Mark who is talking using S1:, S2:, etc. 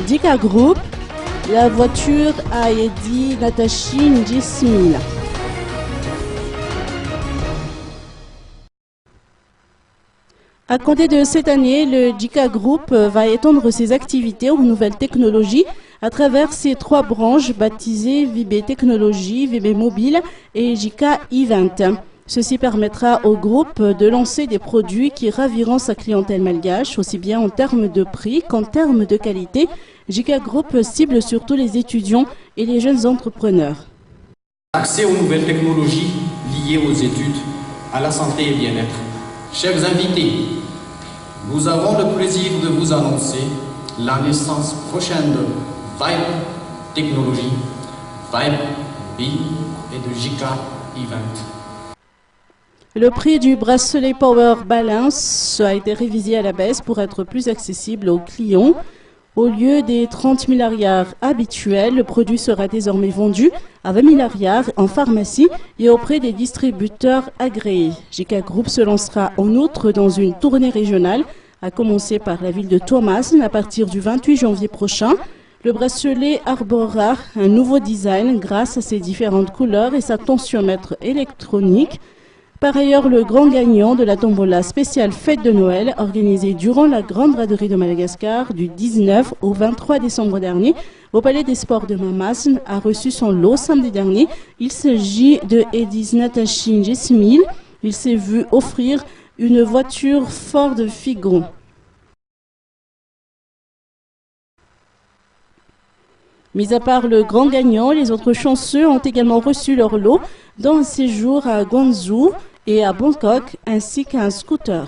S1: Dika Group, la voiture a été Natashi Njismila. À compter de cette année, le Dika Group va étendre ses activités aux nouvelles technologies à travers ses 3 branches baptisées VB Technologies, VB Mobile et Dika Event. Ceci permettra au groupe de lancer des produits qui raviront sa clientèle malgache, aussi bien en termes de prix qu'en termes de qualité. Dika Group cible surtout les étudiants et les jeunes entrepreneurs.
S2: Accès aux nouvelles technologies liées aux études, à la santé et bien-être. Chers invités, nous avons le plaisir de vous annoncer la naissance prochaine de Vibe Technologies, Vibe B et de Dika Event.
S1: Le prix du bracelet Power Balance a été révisé à la baisse pour être plus accessible aux clients. Au lieu des 30 000 ariars habituels, le produit sera désormais vendu à 20 000 ariars en pharmacie et auprès des distributeurs agréés. Dika Group se lancera en outre dans une tournée régionale, à commencer par la ville de Thomasin à partir du 28 janvier prochain. Le bracelet arborera un nouveau design grâce à ses différentes couleurs et sa tensiomètre électronique. Par ailleurs, le grand gagnant de la tombola spéciale Fête de Noël, organisée durant la Grande Braderie de Madagascar du 19 au 23 décembre dernier au Palais des Sports de Mamasn, a reçu son lot samedi dernier. Il s'agit de Edis Natashi Njismil. Il s'est vu offrir une voiture Ford Figo. Mis à part le grand gagnant, les autres chanceux ont également reçu leur lot dans un séjour à Guangzhou et à Bangkok, ainsi qu'un scooter.